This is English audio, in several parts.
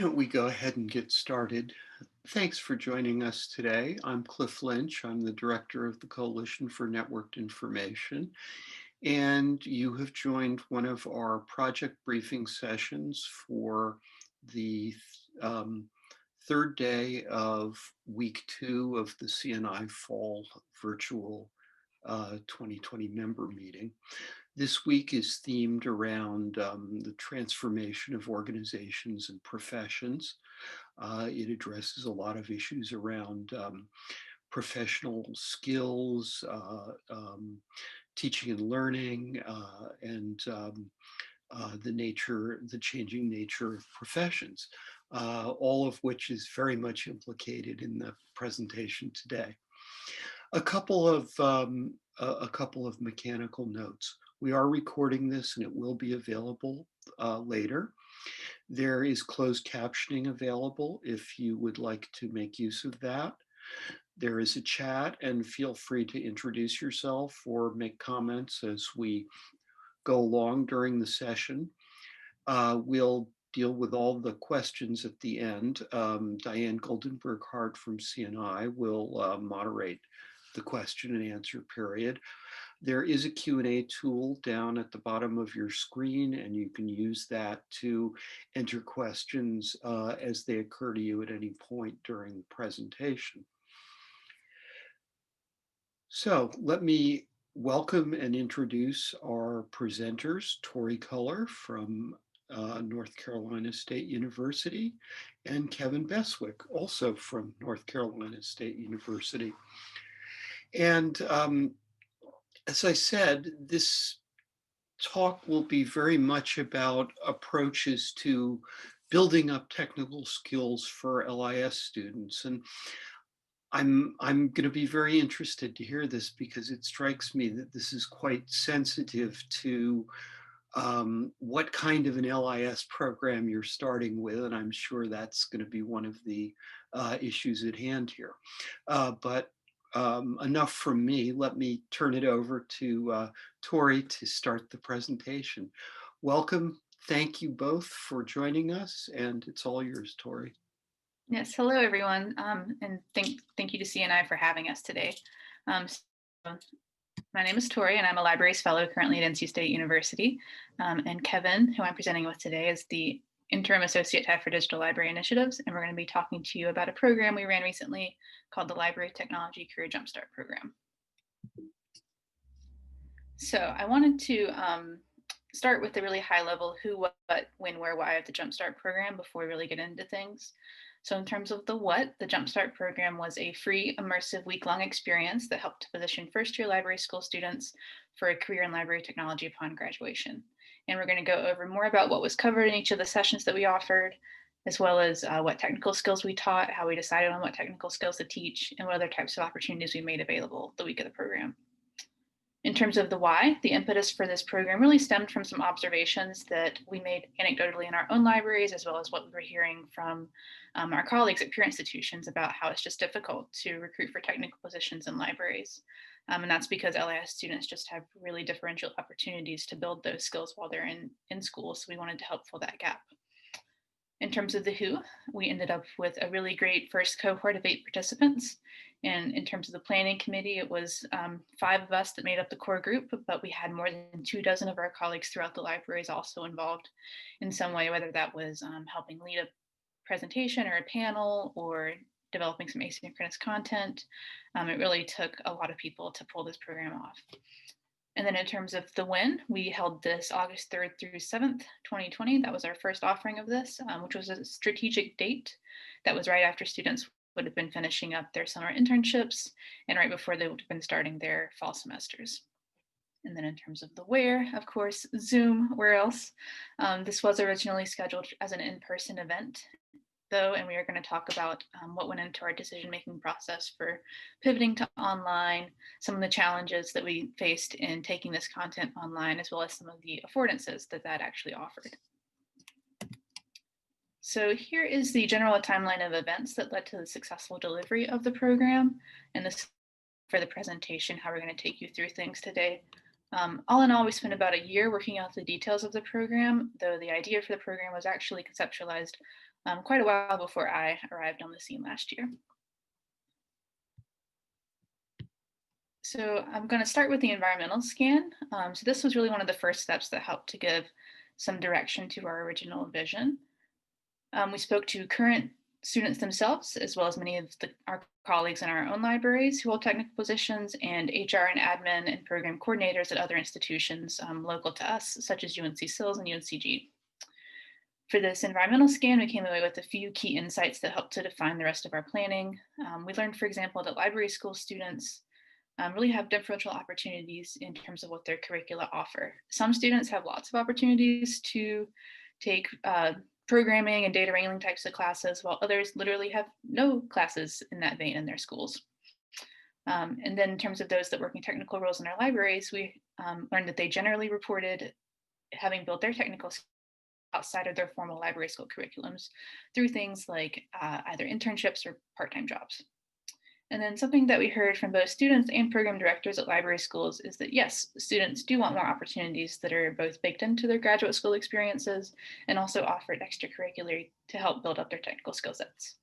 don't we go ahead and get started? Thanks for joining us today. I'm Cliff Lynch. I'm the director of the Coalition for Networked Information, and you have joined one of our project briefing sessions for the third day of week 2 of the CNI Fall Virtual 2020 member meeting. This week is themed around the transformation of organizations and professions. It addresses a lot of issues around professional skills, teaching and learning, and the changing nature of professions, all of which is very much implicated in the presentation today. A couple of mechanical notes. We are recording this and it will be available later. There is closed captioning available if you would like to make use of that. There is a chat, and feel free to introduce yourself or make comments as we go along during the session. We'll deal with all the questions at the end. Diane Goldenberg-Hart from CNI will moderate the question and answer period. There is a Q&A tool down at the bottom of your screen, and you can use that to enter questions as they occur to you at any point during the presentation. So let me welcome and introduce our presenters, Tori Culler from North Carolina State University, and Kevin Beskwick, also from North Carolina State University. And as I said, this talk will be very much about approaches to building up technical skills for LIS students. And I'm going to be very interested to hear this because it strikes me that this is quite sensitive to what kind of an LIS program you're starting with. And I'm sure that's going to be one of the issues at hand here. But enough from me. Let me turn it over to Tori to start the presentation. Welcome. Thank you both for joining us, and it's all yours, Tori. Yes, hello everyone, and thank you to CNI for having us today. So my name is Tori, and I'm a libraries fellow currently at NC State University. And Kevin, who I'm presenting with today, is the Interim Associate Head for Digital Library Initiatives, and we're going to be talking to you about a program we ran recently called the Library Technology Career Jumpstart Program. So I wanted to start with the really high level who, what, when, where, why of the Jumpstart program before we really get into things. So in terms of the what, the Jumpstart program was a free, immersive week-long experience that helped to position first-year library school students for a career in library technology upon graduation. And we're going to go over more about what was covered in each of the sessions that we offered, as well as what technical skills we taught, how we decided on what technical skills to teach, and what other types of opportunities we made available the week of the program. In terms of the why, the impetus for this program really stemmed from some observations that we made anecdotally in our own libraries, as well as what we were hearing from our colleagues at peer institutions about how it's just difficult to recruit for technical positions in libraries. And that's because LIS students just have really differential opportunities to build those skills while they're in school. So we wanted to help fill that gap. In terms of the who, we ended up with a really great first cohort of 8 participants. And in terms of the planning committee, it was 5 of us that made up the core group, but we had more than 24 of our colleagues throughout the libraries also involved in some way, whether that was helping lead a presentation or a panel or developing some asynchronous content. It really took a lot of people to pull this program off. And then in terms of the when, we held this August 3rd through 7th, 2020. That was our first offering of this, which was a strategic date that was right after students would have been finishing up their summer internships and right before they would have been starting their fall semesters. And then in terms of the where, of course, Zoom, where else? This was originally scheduled as an in-person event, though, and we are going to talk about what went into our decision-making process for pivoting to online, some of the challenges that we faced in taking this content online, as well as some of the affordances that actually offered. So here is the general timeline of events that led to the successful delivery of the program, and this for the presentation, how we're going to take you through things today. All in all, we spent about a year working out the details of the program, though the idea for the program was actually conceptualized quite a while before I arrived on the scene last year. So I'm going to start with the environmental scan. So this was really one of the first steps that helped to give some direction to our original vision. We spoke to current students themselves, as well as many of our colleagues in our own libraries who hold technical positions, and HR and admin and program coordinators at other institutions local to us, such as UNC Sills and UNCG. For this environmental scan, we came away with a few key insights that helped to define the rest of our planning. We learned, for example, that library school students really have differential opportunities in terms of what their curricula offer. Some students have lots of opportunities to take programming and data wrangling types of classes, while others literally have no classes in that vein in their schools. And then in terms of those that work in technical roles in our libraries, we learned that they generally reported having built their technical skills outside of their formal library school curriculums through things like either internships or part-time jobs. And then something that we heard from both students and program directors at library schools is that yes, students do want more opportunities that are both baked into their graduate school experiences and also offered extracurricular to help build up their technical skill sets.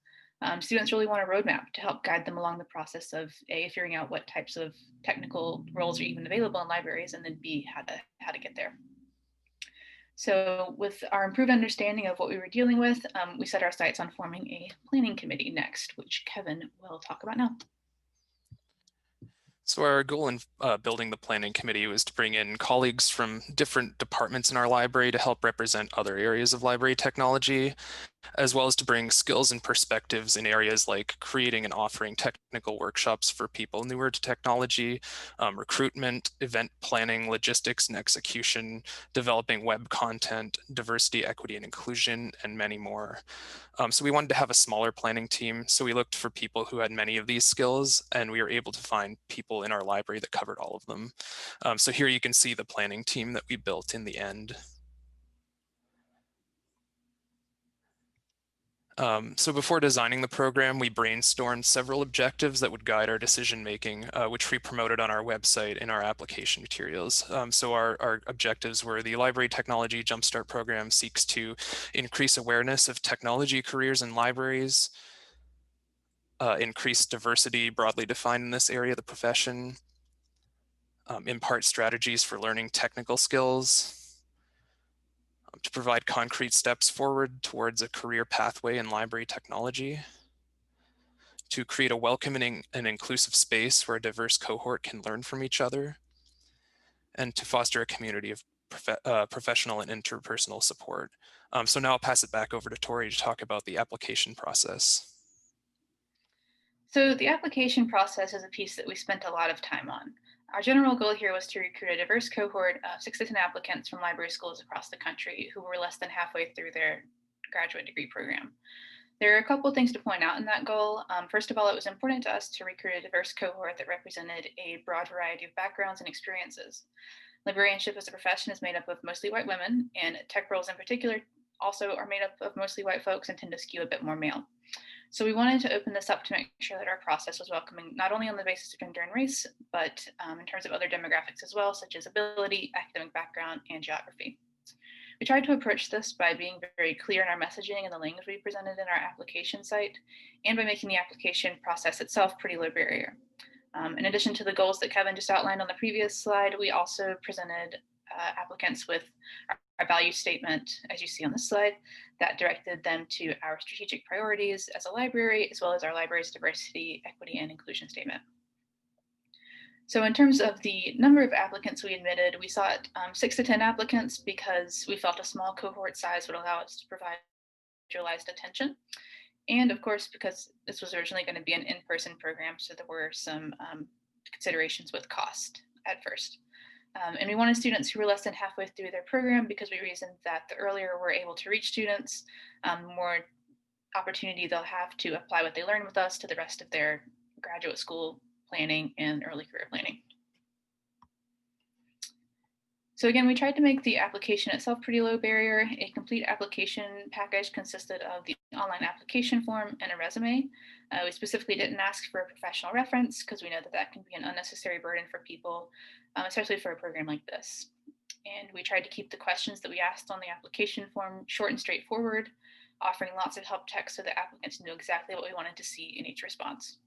Students really want a roadmap to help guide them along the process of A, figuring out what types of technical roles are even available in libraries, and then B, how to get there. So with our improved understanding of what we were dealing with, we set our sights on forming a planning committee next, which Kevin will talk about now. So our goal in building the planning committee was to bring in colleagues from different departments in our library to help represent other areas of library technology, as well as to bring skills and perspectives in areas like creating and offering technical workshops for people newer to technology, recruitment, event planning, logistics and execution, developing web content, diversity, equity, and inclusion, and many more. So we wanted to have a smaller planning team. So we looked for people who had many of these skills, and we were able to find people in our library that covered all of them. So here you can see the planning team that we built in the end. So before designing the program, we brainstormed several objectives that would guide our decision-making, which we promoted on our website in our application materials. So our objectives were: the Library Technology Jumpstart program seeks to increase awareness of technology careers in libraries, increase diversity broadly defined in this area of the profession, impart strategies for learning technical skills, to provide concrete steps forward towards a career pathway in library technology, to create a welcoming and inclusive space where a diverse cohort can learn from each other, and to foster a community of professional and interpersonal support. So now I'll pass it back over to Tori to talk about the application process. So the application process is a piece that we spent a lot of time on. Our general goal here was to recruit a diverse cohort of 6 to 10 applicants from library schools across the country who were less than halfway through their graduate degree program. There are a couple of things to point out in that goal. First of all, it was important to us to recruit a diverse cohort that represented a broad variety of backgrounds and experiences. Librarianship as a profession is made up of mostly white women, and tech roles in particular also are made up of mostly white folks and tend to skew a bit more male. So we wanted to open this up to make sure that our process was welcoming, not only on the basis of gender and race, but in terms of other demographics as well, such as ability, academic background, and geography. We tried to approach this by being very clear in our messaging and the language we presented in our application site, and by making the application process itself pretty low barrier. In addition to the goals that Kevin just outlined on the previous slide, we also presented applicants with our value statement, as you see on this slide, that directed them to our strategic priorities as a library, as well as our library's diversity, equity, and inclusion statement. So in terms of the number of applicants we admitted, we sought 6 to 10 applicants because we felt a small cohort size would allow us to provide individualized attention. And of course, because this was originally going to be an in-person program, so there were some considerations with cost at first. And we wanted students who were less than halfway through their program because we reasoned that the earlier we're able to reach students, more opportunity they'll have to apply what they learn with us to the rest of their graduate school planning and early career planning. So again, we tried to make the application itself pretty low barrier. A complete application package consisted of the online application form and a resume. We specifically didn't ask for a professional reference because we know that that can be an unnecessary burden for people, especially for a program like this. And we tried to keep the questions that we asked on the application form short and straightforward. offering lots of help text so that applicants knew exactly what we wanted to see in each response.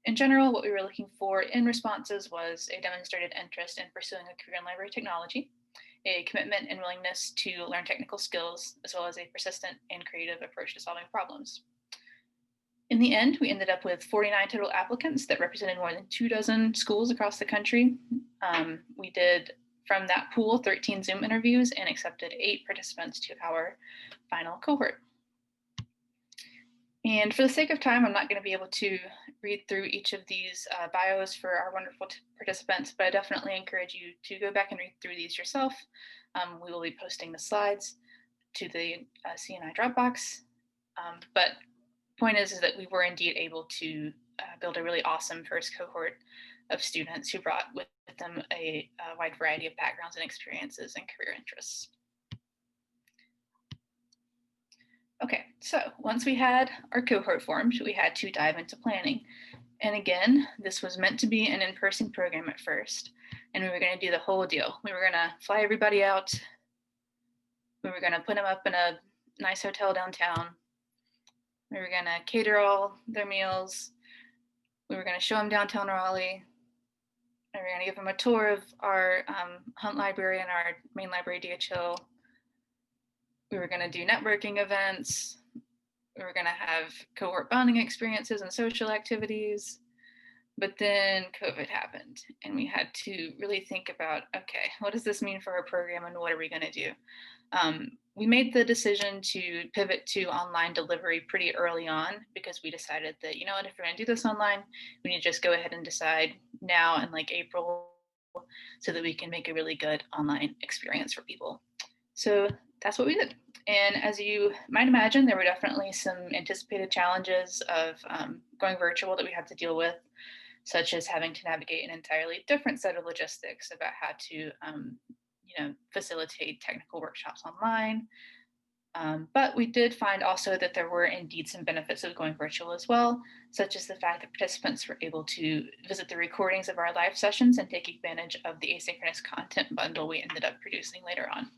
In general, what we were looking for in responses was a demonstrated interest in pursuing a career in library technology, a commitment and willingness to learn technical skills, as well as a persistent and creative approach to solving problems. In the end, we ended up with 49 total applicants that represented more than 24 schools across the country. We did, from that pool, 13 Zoom interviews and accepted 8 participants to our final cohort. And for the sake of time, I'm not going to be able to read through each of these bios for our wonderful participants, but I definitely encourage you to go back and read through these yourself. We will be posting the slides to the CNI Dropbox. But point is that we were indeed able to build a really awesome first cohort of students who brought with them a wide variety of backgrounds and experiences and career interests. Okay, so once we had our cohort formed, we had to dive into planning. And again, this was meant to be an in-person program at first, and we were going to do the whole deal. We were going to fly everybody out. We were going to put them up in a nice hotel downtown. We were going to cater all their meals. We were going to show them downtown Raleigh. And we were going to give them a tour of our Hunt Library and our main library, DHL. We were going to do networking events. We were going to have cohort bonding experiences and social activities. But then COVID happened, and we had to really think about, okay, what does this mean for our program and what are we going to do? We made the decision to pivot to online delivery pretty early on because we decided that, you know what, if we're going to do this online, we need to just go ahead and decide now in like April so that we can make a really good online experience for people. So that's what we did. And as you might imagine, there were definitely some anticipated challenges of going virtual that we had to deal with, such as having to navigate an entirely different set of logistics about how to facilitate technical workshops online. But we did find also that there were indeed some benefits of going virtual as well, such as the fact that participants were able to visit the recordings of our live sessions and take advantage of the asynchronous content bundle we ended up producing later on.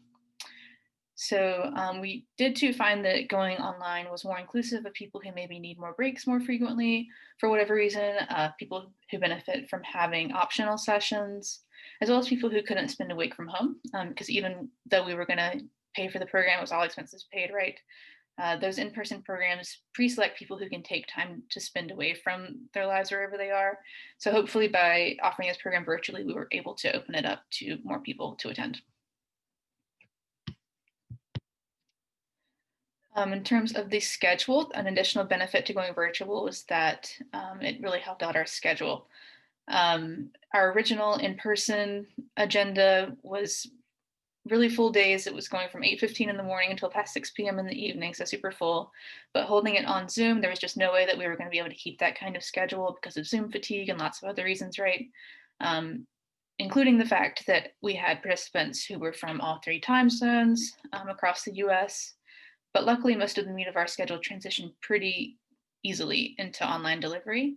So we did too find that going online was more inclusive of people who maybe need more breaks more frequently for whatever reason, people who benefit from having optional sessions, as well as people who couldn't spend a week from home, because even though we were going to pay for the program, it was all expenses paid, right? Those in-person programs pre-select people who can take time to spend away from their lives wherever they are. So hopefully by offering this program virtually, we were able to open it up to more people to attend. In terms of the schedule, an additional benefit to going virtual was that it really helped out our schedule. Our original in-person agenda was really full days. It was going from 8:15 in the morning until past 6 p.m. in the evening, so super full. But holding it on Zoom, there was just no way that we were going to be able to keep that kind of schedule because of Zoom fatigue and lots of other reasons, right? Including the fact that we had participants who were from all 3 time zones across the US. But luckily, most of the meat of our schedule transitioned pretty easily into online delivery.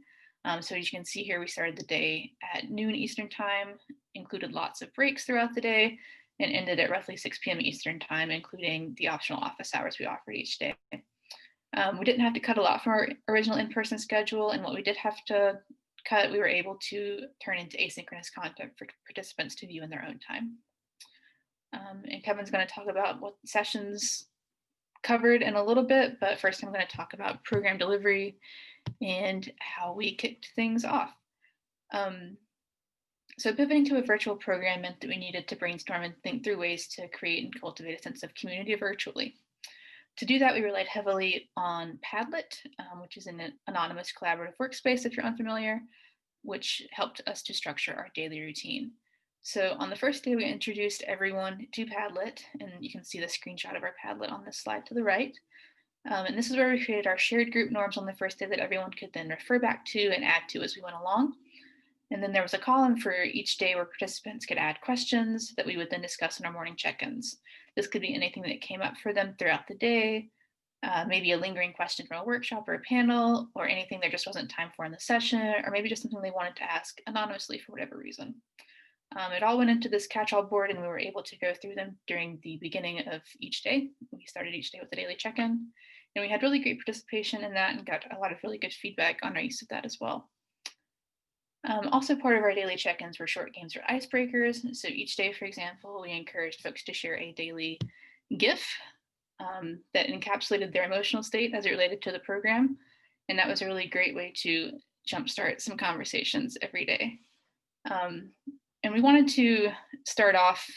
So as you can see here, we started the day at noon Eastern time, included lots of breaks throughout the day, and ended at roughly 6 p.m. Eastern time, including the optional office hours we offered each day. We didn't have to cut a lot from our original in-person schedule, and what we did have to cut, we were able to turn into asynchronous content for participants to view in their own time. And Kevin's going to talk about what sessions covered in a little bit, but first I'm going to talk about program delivery and how we kicked things off. So pivoting to a virtual program meant that we needed to brainstorm and think through ways to create and cultivate a sense of community virtually. To do that, we relied heavily on Padlet, which is an anonymous collaborative workspace if you're unfamiliar, which helped us to structure our daily routine. So on the first day, we introduced everyone to Padlet, and you can see the screenshot of our Padlet on this slide to the right. And this is where we created our shared group norms on the first day that everyone could then refer back to and add to as we went along. And then there was a column for each day where participants could add questions that we would then discuss in our morning check-ins. This could be anything that came up for them throughout the day, maybe a lingering question from a workshop or a panel, or anything there just wasn't time for in the session, or maybe just something they wanted to ask anonymously for whatever reason. It all went into this catch-all board, and we were able to go through them during the beginning of each day. We started each day with a daily check-in, And we had really great participation in that and got a lot of really good feedback on our use of that as well. Also, part of our daily check-ins were short games or icebreakers. So each day, for example, we encouraged folks to share a daily GIF that encapsulated their emotional state as it related to the program. And that was a really great way to jumpstart some conversations every day. And we wanted to start off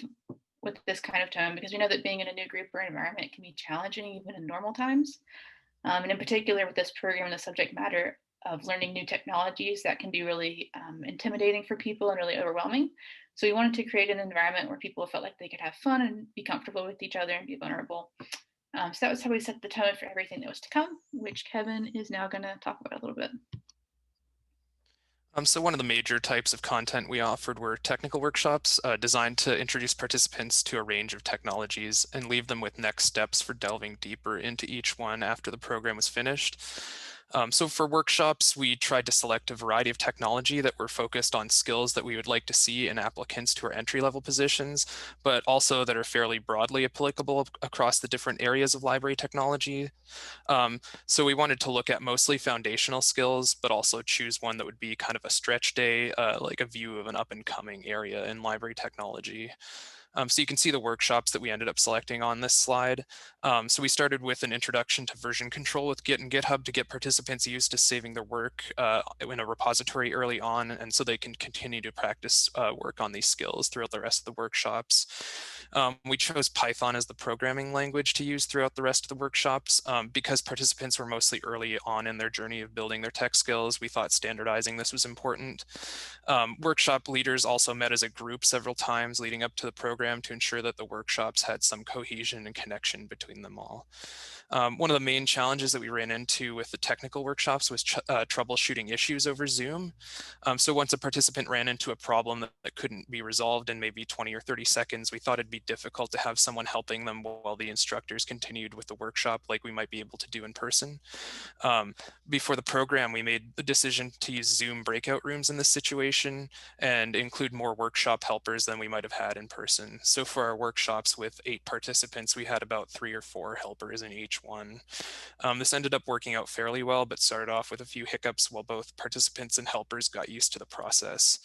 with this kind of tone because we know that being in a new group or environment can be challenging even in normal times. And in particular, with this program, the subject matter of learning new technologies, that can be really intimidating for people and really overwhelming. So we wanted to create an environment where people felt like they could have fun and be comfortable with each other and be vulnerable. So that was how we set the tone for everything that was to come, which Kevin is now going to talk about a little bit. So one of the major types of content we offered were technical workshops designed to introduce participants to a range of technologies and leave them with next steps for delving deeper into each one after the program was finished. So for workshops, we tried to select a variety of technology that were focused on skills that we would like to see in applicants to our entry-level positions, but also that are fairly broadly applicable across the different areas of library technology. So we wanted to look at mostly foundational skills, but also choose one that would be kind of a stretch day, like a view of an up and coming area in library technology. So you can see the workshops that we ended up selecting on this slide. So we started with an introduction to version control with Git and GitHub to get participants used to saving their work in a repository early on, and so they can continue to practice work on these skills throughout the rest of the workshops. We chose Python as the programming language to use throughout the rest of the workshops because participants were mostly early on in their journey of building their tech skills. We thought standardizing this was important. Workshop leaders also met as a group several times leading up to the program to ensure that the workshops had some cohesion and connection between them all. One of the main challenges that we ran into with the technical workshops was troubleshooting issues over Zoom. So once a participant ran into a problem that couldn't be resolved in maybe 20 or 30 seconds, we thought it'd be difficult to have someone helping them while the instructors continued with the workshop like we might be able to do in person. Before the program, we made the decision to use Zoom breakout rooms in this situation and include more workshop helpers than we might have had in person. So for our workshops with 8 participants, we had about 3 or 4 helpers in each one. This ended up working out fairly well, but started off with a few hiccups while both participants and helpers got used to the process.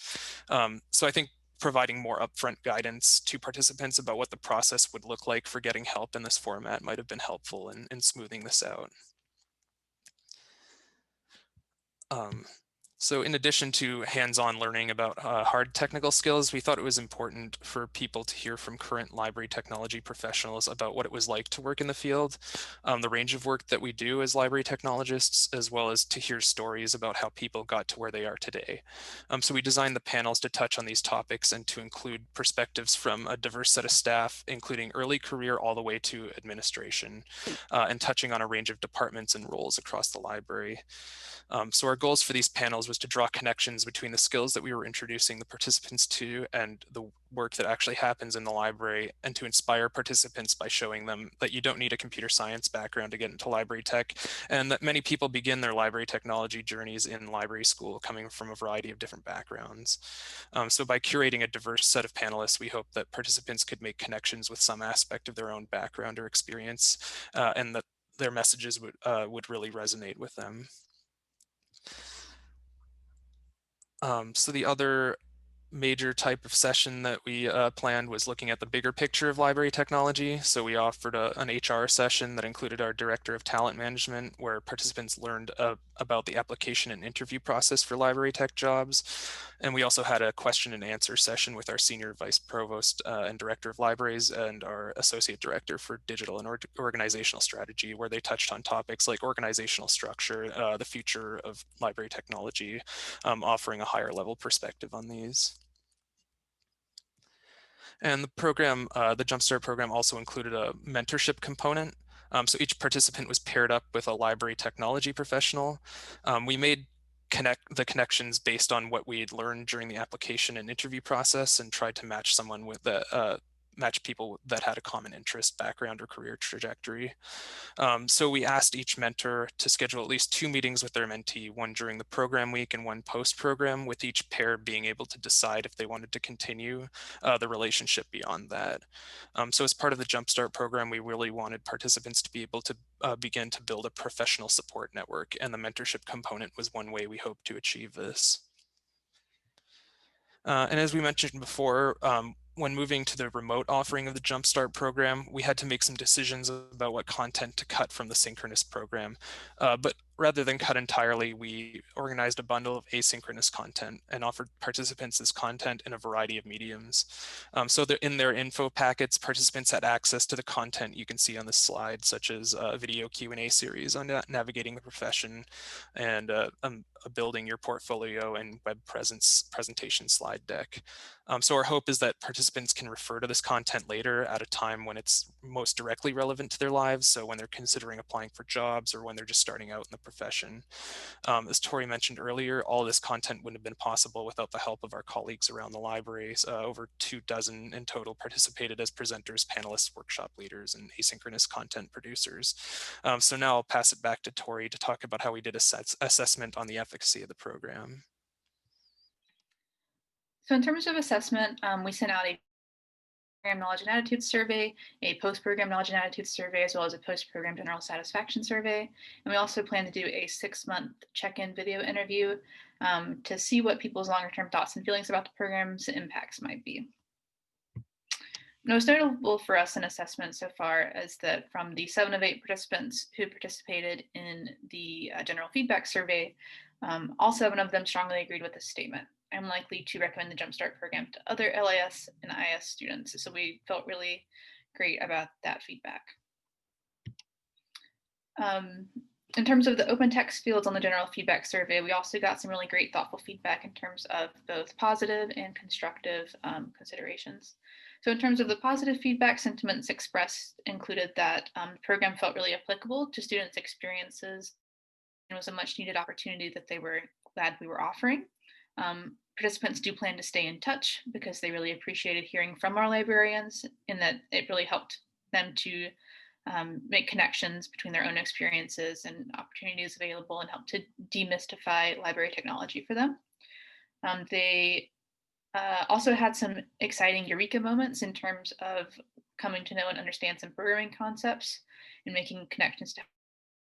So I think providing more upfront guidance to participants about what the process would look like for getting help in this format might have been helpful in smoothing this out. So in addition to hands-on learning about hard technical skills, we thought it was important for people to hear from current library technology professionals about what it was like to work in the field, the range of work that we do as library technologists, as well as to hear stories about how people got to where they are today. So we designed the panels to touch on these topics and to include perspectives from a diverse set of staff, including early career all the way to administration, and touching on a range of departments and roles across the library. So our goals for these panels was to draw connections between the skills that we were introducing the participants to and the work that actually happens in the library, and to inspire participants by showing them that you don't need a computer science background to get into library tech, and that many people begin their library technology journeys in library school coming from a variety of different backgrounds. So by curating a diverse set of panelists, we hope that participants could make connections with some aspect of their own background or experience, and that their messages would really resonate with them. So the other major type of session that we planned was looking at the bigger picture of library technology. So we offered an HR session that included our director of talent management, where participants learned about the application and interview process for library tech jobs. And we also had a question and answer session with our senior vice provost and director of libraries and our associate director for digital and organizational strategy, where they touched on topics like organizational structure, the future of library technology, offering a higher level perspective on these. And the program, the Jumpstart program, also included a mentorship component. So each participant was paired up with a library technology professional. We made the connections based on what we had learned during the application and interview process, and tried to match someone with match people that had a common interest, background, or career trajectory. So we asked each mentor to schedule at least 2 meetings with their mentee, one during the program week and one post-program, with each pair being able to decide if they wanted to continue the relationship beyond that. So as part of the Jumpstart program, we really wanted participants to be able to begin to build a professional support network, and the mentorship component was one way we hope to achieve this. And as we mentioned before, when moving to the remote offering of the Jumpstart program, we had to make some decisions about what content to cut from the synchronous program. But rather than cut entirely, we organized a bundle of asynchronous content and offered participants this content in a variety of mediums. So in their info packets, participants had access to the content you can see on the slide, such as a video Q&A series on navigating the profession and building your portfolio and web presentation slide deck. So our hope is that participants can refer to this content later at a time when it's most directly relevant to their lives. So when they're considering applying for jobs or when they're just starting out in the profession. As Tori mentioned earlier, all this content wouldn't have been possible without the help of our colleagues around the libraries. Over 24 in total participated as presenters, panelists, workshop leaders, and asynchronous content producers. So now I'll pass it back to Tori to talk about how we did assessment on the efficacy of the program. So in terms of assessment, we sent out a program knowledge and attitude survey, a post-program knowledge and attitude survey, as well as a post-program general satisfaction survey. And we also plan to do a 6-month check-in video interview to see what people's longer-term thoughts and feelings about the program's impacts might be. Most notable for us in assessment so far is that from the 7 of 8 participants who participated in the general feedback survey, all 7 of them strongly agreed with this statement. I'm likely to recommend the Jumpstart program to other LIS and IS students. So we felt really great about that feedback. In terms of the open text fields on the general feedback survey, we also got some really great thoughtful feedback in terms of both positive and constructive considerations. So in terms of the positive feedback, sentiments expressed included that the program felt really applicable to students' experiences and was a much needed opportunity that they were glad we were offering. Participants do plan to stay in touch because they really appreciated hearing from our librarians, in that it really helped them to make connections between their own experiences and opportunities available and help to demystify library technology for them. They also had some exciting eureka moments in terms of coming to know and understand some programming concepts and making connections to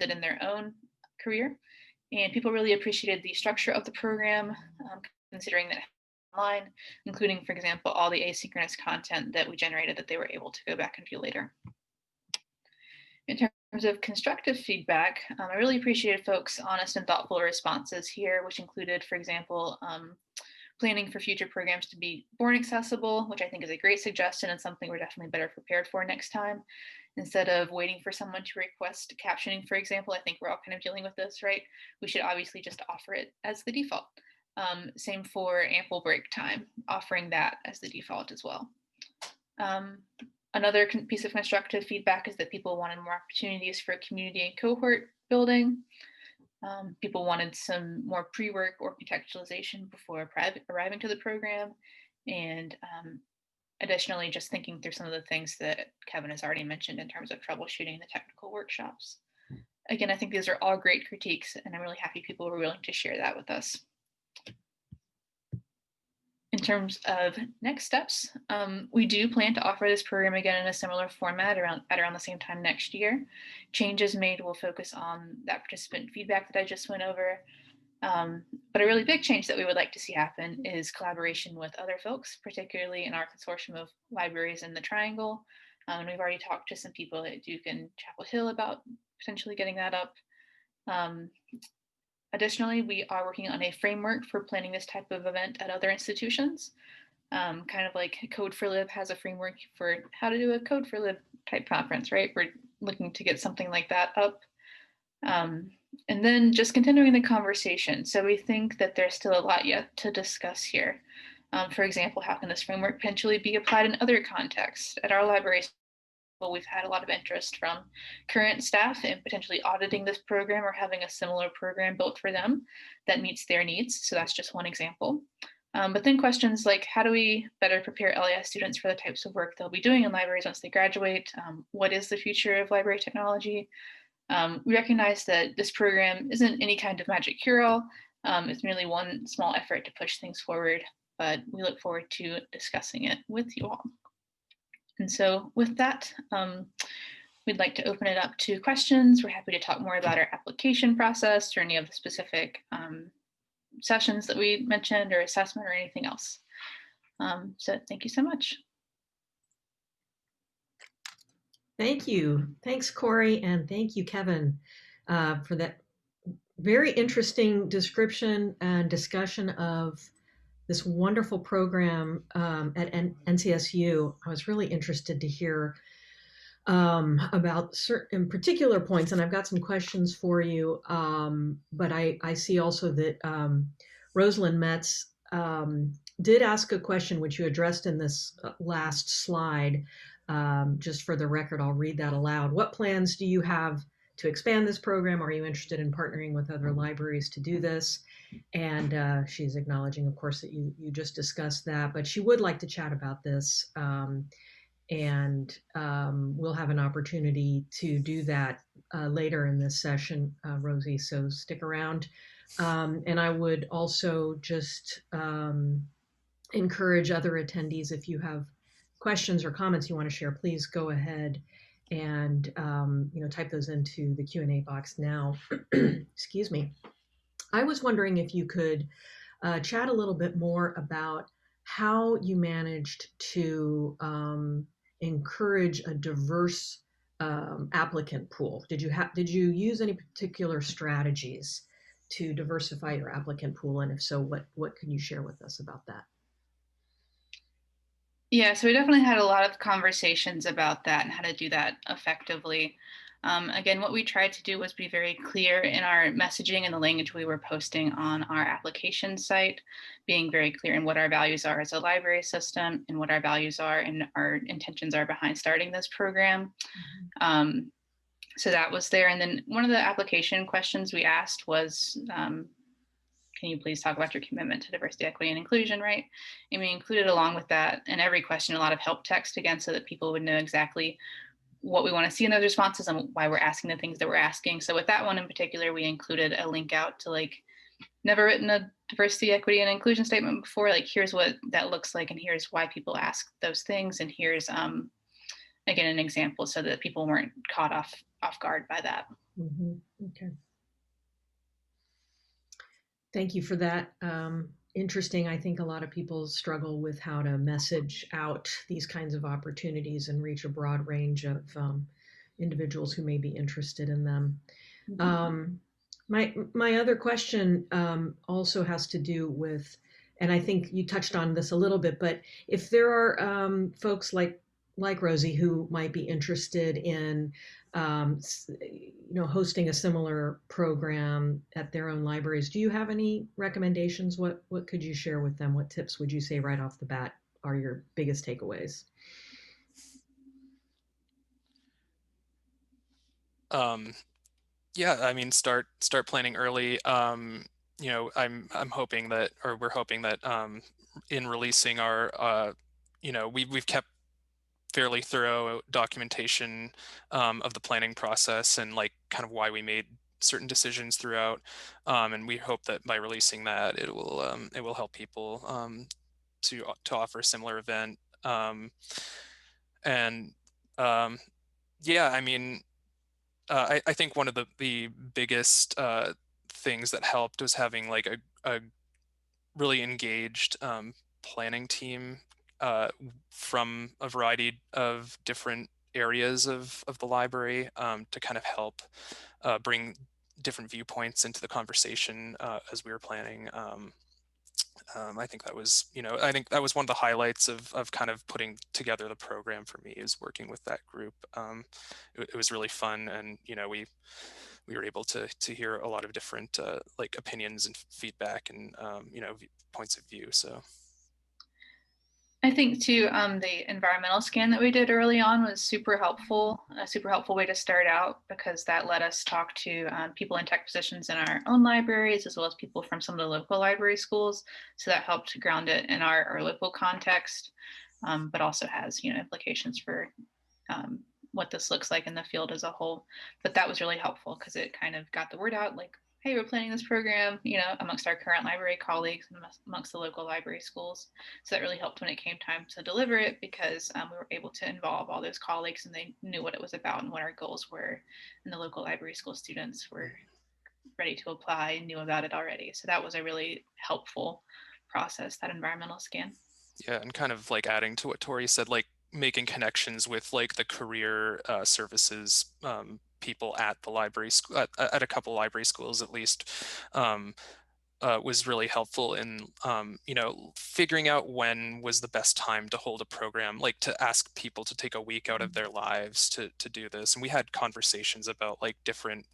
it in their own career. And people really appreciated the structure of the program, considering that online, including, for example, all the asynchronous content that we generated that they were able to go back and view later. In terms of constructive feedback, I really appreciated folks' honest and thoughtful responses here, which included, for example, planning for future programs to be born accessible, which I think is a great suggestion and something we're definitely better prepared for next time. Instead of waiting for someone to request captioning, for example, I think we're all kind of dealing with this, right? We should obviously just offer it as the default. Same for ample break time, offering that as the default as well. Another piece of constructive feedback is that people wanted more opportunities for community and cohort building. People wanted some more pre-work or contextualization before arriving to the program. And additionally, just thinking through some of the things that Kevin has already mentioned in terms of troubleshooting the technical workshops. Again, I think these are all great critiques, and I'm really happy people were willing to share that with us. In terms of next steps, we do plan to offer this program again in a similar format at around the same time next year. Changes made will focus on that participant feedback that I just went over. But a really big change that we would like to see happen is collaboration with other folks, particularly in our consortium of libraries in the Triangle. And we've already talked to some people at Duke and Chapel Hill about potentially getting that up. Additionally, we are working on a framework for planning this type of event at other institutions, kind of like Code for Lib has a framework for how to do a Code for Lib type conference, right? We're looking to get something like that up. And then just continuing the conversation. So we think that there's still a lot yet to discuss here. For example, how can this framework potentially be applied in other contexts? At our libraries, we've had a lot of interest from current staff in potentially auditing this program or having a similar program built for them that meets their needs. So that's just one example. But then questions like, how do we better prepare LAS students for the types of work they'll be doing in libraries once they graduate? What is the future of library technology? We recognize that this program isn't any kind of magic cure-all. It's merely one small effort to push things forward, but we look forward to discussing it with you all. And so with that, we'd like to open it up to questions. We're happy to talk more about our application process or any of the specific sessions that we mentioned or assessment or anything else. So thank you so much. Thank you. Thanks, Corey, and thank you, Kevin, for that very interesting description and discussion of this wonderful program at NCSU. I was really interested to hear about certain particular points, and I've got some questions for you. But I see also that Rosalind Metz did ask a question which you addressed in this last slide. Just for the record, I'll read that aloud. What plans do you have to expand this program? Are you interested in partnering with other libraries to do this? And she's acknowledging, of course, that you just discussed that, but she would like to chat about this. And we'll have an opportunity to do that later in this session, Rosie, so stick around. And I would also just encourage other attendees, if you have questions or comments you want to share, please go ahead and type those into the Q&A box now. Excuse me. I was wondering if you could chat a little bit more about how you managed to encourage a diverse applicant pool. Did you use any particular strategies to diversify your applicant pool? And if so, what can you share with us about that? Yeah, so we definitely had a lot of conversations about that and how to do that effectively. Again, what we tried to do was be very clear in our messaging and the language we were posting on our application site, being very clear in what our values are as a library system and what our values are and our intentions are behind starting this program. So that was there. And then one of the application questions we asked was, can you please talk about your commitment to diversity, equity, and inclusion, right? And we included along with that in every question a lot of help text, again, so that people would know exactly what we want to see in those responses and why we're asking the things that we're asking. So with that one in particular, we included a link out to like, never written a diversity, equity, and inclusion statement before. Like, here's what that looks like, and here's why people ask those things, and here's again an example so that people weren't caught off guard by that. Mm-hmm. Okay. Thank you for that. Interesting. I think a lot of people struggle with how to message out these kinds of opportunities and reach a broad range of individuals who may be interested in them. Mm-hmm. My other question also has to do with, and I think you touched on this a little bit, but if there are folks like Rosie who might be interested in hosting a similar program at their own libraries, do you have any recommendations? What could you share with them? What tips would you say right off the bat are your biggest takeaways? Yeah, I mean, start planning early. I'm hoping that, or we're hoping that in releasing our, we've kept fairly thorough documentation of the planning process and like kind of why we made certain decisions throughout. And we hope that by releasing that, it will help people to offer a similar event. Yeah, I mean, I think one of the biggest things that helped was having like a really engaged planning team from a variety of different areas of the library to kind of help bring different viewpoints into the conversation as we were planning. I think that was, I think that was one of the highlights of kind of putting together the program for me, is working with that group. It was really fun, and we were able to hear a lot of different like opinions and feedback and points of view. So. I think too, the environmental scan that we did early on was super helpful, a super helpful way to start out, because that let us talk to people in tech positions in our own libraries, as well as people from some of the local library schools. So that helped ground it in our local context, but also has, implications for what this looks like in the field as a whole. But that was really helpful because it kind of got the word out, like, hey, we're planning this program, amongst our current library colleagues and amongst the local library schools. So that really helped when it came time to deliver it, because we were able to involve all those colleagues and they knew what it was about and what our goals were. And the local library school students were ready to apply and knew about it already. So that was a really helpful process, that environmental scan. Yeah, and kind of like adding to what Tori said, like making connections with like the career services people at the library school, at a couple library schools at least, was really helpful in figuring out when was the best time to hold a program, like to ask people to take a week out of their lives to do this. And we had conversations about like different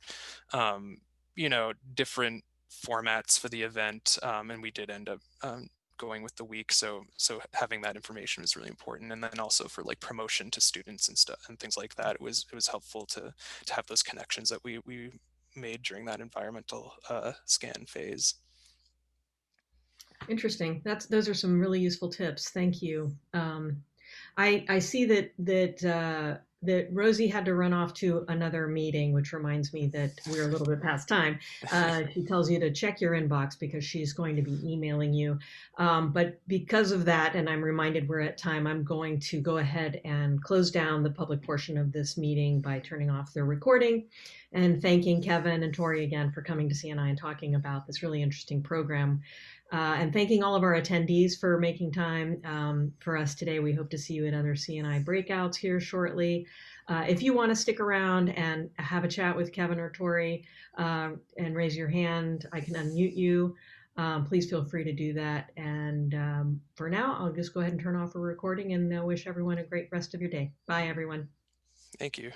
different formats for the event, and we did end up going with the week. So having that information was really important. And then also for like promotion to students and stuff and things like that, it was helpful to have those connections that we made during that environmental scan phase. Interesting. Those are some really useful tips. Thank you. I see that Rosie had to run off to another meeting, which reminds me that we're a little bit past time. She tells you to check your inbox because she's going to be emailing you. But because of that, and I'm reminded we're at time, I'm going to go ahead and close down the public portion of this meeting by turning off the recording and thanking Kevin and Tori again for coming to CNI and talking about this really interesting program. And thanking all of our attendees for making time for us today. We hope to see you at other CNI breakouts here shortly. If you want to stick around and have a chat with Kevin or Tori and raise your hand, I can unmute you. Please feel free to do that. And for now, I'll just go ahead and turn off the recording and wish everyone a great rest of your day. Bye, everyone. Thank you.